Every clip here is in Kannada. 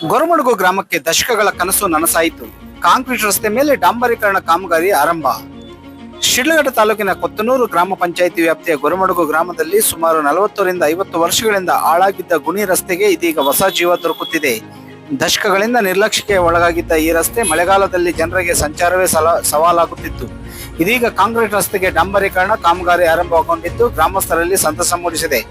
ಗೊರಮಡುಗು ಗ್ರಾಮಕ್ಕೆ ದಶಕಗಳ ಕನಸು ನನಸಾಯಿತು. ಕಾಂಕ್ರೀಟ್ ರಸ್ತೆ ಮೇಲೆ ಡಾಂಬರೀಕರಣ ಕಾಮಗಾರಿ ಆರಂಭ. ಶಿಡ್ಲಘಟ್ಟ ತಾಲೂಕಿನ ಕೊತ್ತನೂರು ಗ್ರಾಮ ಪಂಚಾಯಿತಿ ವ್ಯಾಪ್ತಿಯ ಗೊರಮಡುಗು ಗ್ರಾಮದಲ್ಲಿ ಸುಮಾರು 40ರಿಂದ 50 ವರ್ಷಗಳಿಂದ ಹಾಳಾಗಿದ್ದ ಗುಣಿ ರಸ್ತೆಗೆ ಇದೀಗ ಹೊಸ ಜೀವ ದೊರಕುತ್ತಿದೆ. ದಶಕಗಳಿಂದ ನಿರ್ಲಕ್ಷ್ಯಕ್ಕೆ ಒಳಗಾಗಿದ್ದ ಈ ರಸ್ತೆ ಮಳೆಗಾಲದಲ್ಲಿ ಜನರಿಗೆ ಸಂಚಾರವೇ ಸವಾಲಾಗುತ್ತಿತ್ತು. ಇದೀಗ ಕಾಂಕ್ರೀಟ್ ರಸ್ತೆಗೆ ಡಾಂಬರೀಕರಣ ಕಾಮಗಾರಿ ಆರಂಭಗೊಂಡಿದ್ದು ಗ್ರಾಮಸ್ಥರಲ್ಲಿ ಸಂತಸ ಮೂಡಿಸಿದೆ.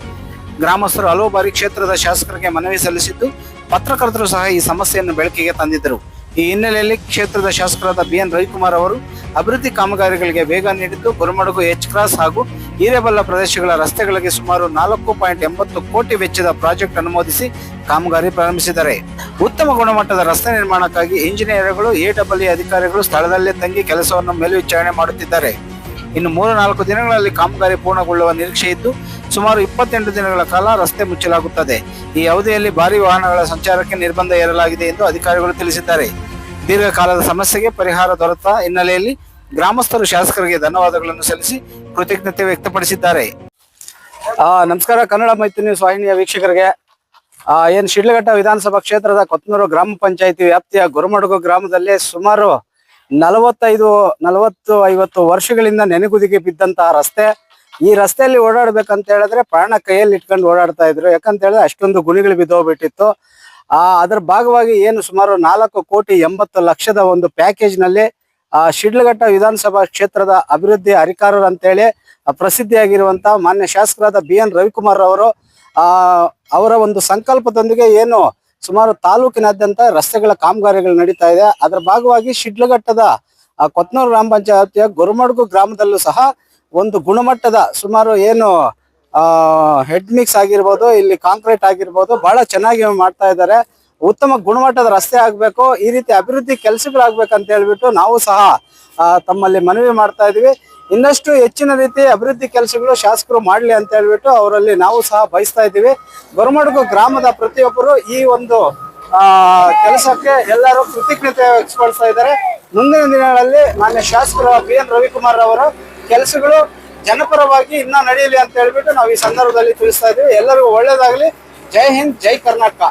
ಗ್ರಾಮಸ್ಥರು ಹಲವು ಬಾರಿ ಕ್ಷೇತ್ರದ ಶಾಸಕರಿಗೆ ಮನವಿ ಸಲ್ಲಿಸಿದ್ದು, ಪತ್ರಕರ್ತರು ಸಹ ಈ ಸಮಸ್ಯೆಯನ್ನು ಬೆಳಕಿಗೆ ತಂದಿದ್ದರು. ಈ ಹಿನ್ನೆಲೆಯಲ್ಲಿ ಕ್ಷೇತ್ರದ ಶಾಸಕರಾದ BN ರವಿಕುಮಾರ್ ಅವರು ಅಭಿವೃದ್ಧಿ ಕಾಮಗಾರಿಗಳಿಗೆ ವೇಗ ನೀಡಿದ್ದು, ಗೊರಮಡುಗು H ಕ್ರಾಸ್ ಹಾಗೂ ಹಿರೇಬಲ್ಲ ಪ್ರದೇಶಗಳ ರಸ್ತೆಗಳಿಗೆ ಸುಮಾರು 4.80 ಕೋಟಿ ವೆಚ್ಚದ ಪ್ರಾಜೆಕ್ಟ್ ಅನುಮೋದಿಸಿ ಕಾಮಗಾರಿ ಪ್ರಾರಂಭಿಸಿದ್ದಾರೆ. ಉತ್ತಮ ಗುಣಮಟ್ಟದ ರಸ್ತೆ ನಿರ್ಮಾಣಕ್ಕಾಗಿ ಇಂಜಿನಿಯರ್ಗಳು, AEE ಅಧಿಕಾರಿಗಳು ಸ್ಥಳದಲ್ಲೇ ತಂಗಿ ಕೆಲಸವನ್ನು ಮೇಲ್ವಿಚಾರಣೆ ಮಾಡುತ್ತಿದ್ದಾರೆ. ಇನ್ನು 3-4 ದಿನಗಳಲ್ಲಿ ಕಾಮಗಾರಿ ಪೂರ್ಣಗೊಳ್ಳುವ ನಿರೀಕ್ಷೆ ಇದ್ದು, ಸುಮಾರು 28 ದಿನಗಳ ಕಾಲ ರಸ್ತೆ ಮುಚ್ಚಲಾಗುತ್ತದೆ. ಈ ಅವಧಿಯಲ್ಲಿ ಭಾರಿ ವಾಹನಗಳ ಸಂಚಾರಕ್ಕೆ ನಿರ್ಬಂಧ ಹೇರಲಾಗಿದೆ ಎಂದು ಅಧಿಕಾರಿಗಳು ತಿಳಿಸಿದ್ದಾರೆ. ದೀರ್ಘಕಾಲದ ಸಮಸ್ಯೆಗೆ ಪರಿಹಾರ ದೊರೆತ ಹಿನ್ನೆಲೆಯಲ್ಲಿ ಗ್ರಾಮಸ್ಥರು ಶಾಸಕರಿಗೆ ಧನ್ಯವಾದಗಳನ್ನು ಸಲ್ಲಿಸಿ ಕೃತಜ್ಞತೆ ವ್ಯಕ್ತಪಡಿಸಿದ್ದಾರೆ. ನಮಸ್ಕಾರ. ಕನ್ನಡ ಮೈತ್ರಿ ನ್ಯೂಸ್ ವಾಹಿನಿಯ ವೀಕ್ಷಕರಿಗೆ, ಏನ್ ಶಿಡ್ಲಘಟ್ಟ ವಿಧಾನಸಭಾ ಕ್ಷೇತ್ರದ ಕೊತ್ತನೂರು ಗ್ರಾಮ ಪಂಚಾಯಿತಿ ವ್ಯಾಪ್ತಿಯ ಗೊರಮಡುಗು ಗ್ರಾಮದಲ್ಲಿ ಸುಮಾರು 40-50 ವರ್ಷಗಳಿಂದ ನೆನೆಗುದಿಗೆ ಬಿದ್ದಂತಹ ರಸ್ತೆ. ಈ ರಸ್ತೆಯಲ್ಲಿ ಓಡಾಡ್ಬೇಕಂತ ಹೇಳಿದ್ರೆ ಪ್ರಾಣ ಕೈಯಲ್ಲಿ ಇಟ್ಕೊಂಡು ಓಡಾಡ್ತಾ ಇದ್ರು. ಯಾಕಂತ ಹೇಳಿದ್ರೆ ಅಷ್ಟೊಂದು ಗುಣಿಗಳು ಬಿದ್ದೋಗ್ಬಿಟ್ಟಿತ್ತು. ಅದರ ಭಾಗವಾಗಿ ಏನು ಸುಮಾರು 4,80,00,000 ಒಂದು ಪ್ಯಾಕೇಜ್ ನಲ್ಲಿ ಶಿಡ್ಲಘಟ್ಟ ವಿಧಾನಸಭಾ ಕ್ಷೇತ್ರದ ಅಭಿವೃದ್ಧಿ ಅಧಿಕಾರರು ಅಂತೇಳಿ ಪ್ರಸಿದ್ಧಿಯಾಗಿರುವಂತ ಮಾನ್ಯ ಶಾಸಕರಾದ BN ರವಿಕುಮಾರ್ ಅವರು ಅವರ ಒಂದು ಸಂಕಲ್ಪದೊಂದಿಗೆ ಏನು ಸುಮಾರು ತಾಲೂಕಿನಾದ್ಯಂತ ರಸ್ತೆಗಳ ಕಾಮಗಾರಿಗಳು ನಡೀತಾ ಇದೆ. ಅದರ ಭಾಗವಾಗಿ ಶಿಡ್ಲಘಟ್ಟದ ಕೊತ್ತನೂರು ಗ್ರಾಮ ಪಂಚಾಯತಿಯ ಗೊರಮಡುಗು ಗ್ರಾಮದಲ್ಲೂ ಸಹ ಒಂದು ಗುಣಮಟ್ಟದ ಸುಮಾರು ಏನು ಹೆಡ್ ಮಿಕ್ಸ್ ಆಗಿರ್ಬೋದು, ಇಲ್ಲಿ ಕಾಂಕ್ರೀಟ್ ಆಗಿರ್ಬೋದು, ಬಹಳ ಚೆನ್ನಾಗಿ ಮಾಡ್ತಾ ಇದ್ದಾರೆ. ಉತ್ತಮ ಗುಣಮಟ್ಟದ ರಸ್ತೆ ಆಗ್ಬೇಕು, ಈ ರೀತಿ ಅಭಿವೃದ್ಧಿ ಕೆಲಸಗಳಾಗ್ಬೇಕಂತ ಹೇಳ್ಬಿಟ್ಟು ನಾವು ಸಹ ತಮ್ಮಲ್ಲಿ ಮನವಿ ಮಾಡ್ತಾ ಇದೀವಿ. ಇನ್ನಷ್ಟು ಹೆಚ್ಚಿನ ರೀತಿ ಅಭಿವೃದ್ಧಿ ಕೆಲಸಗಳು ಶಾಸಕರು ಮಾಡ್ಲಿ ಅಂತ ಹೇಳ್ಬಿಟ್ಟು ಅವರಲ್ಲಿ ನಾವು ಸಹ ಬಯಸ್ತಾ ಇದ್ದೀವಿ. ಗೊರಮಡುಗು ಗ್ರಾಮದ ಪ್ರತಿಯೊಬ್ಬರು ಈ ಒಂದು ಕೆಲಸಕ್ಕೆ ಎಲ್ಲರೂ ಕೃತಜ್ಞತೆ ವ್ಯಕ್ತಪಡಿಸ್ತಾ ಇದ್ದಾರೆ. ಮುಂದಿನ ದಿನಗಳಲ್ಲಿ ಮಾನ್ಯ ಶಾಸಕರು BN ರವಿಕುಮಾರ್ ಅವರ ಕೆಲಸಗಳು ಜನಪರವಾಗಿ ಇನ್ನ ನಡೆಯಲಿ ಅಂತ ಹೇಳ್ಬಿಟ್ಟು ನಾವು ಈ ಸಂದರ್ಭದಲ್ಲಿ ತಿಳಿಸ್ತಾ ಇದ್ದೀವಿ. ಎಲ್ಲರಿಗೂ ಒಳ್ಳೇದಾಗ್ಲಿ. ಜೈ ಹಿಂದ್, ಜೈ ಕರ್ನಾಟಕ.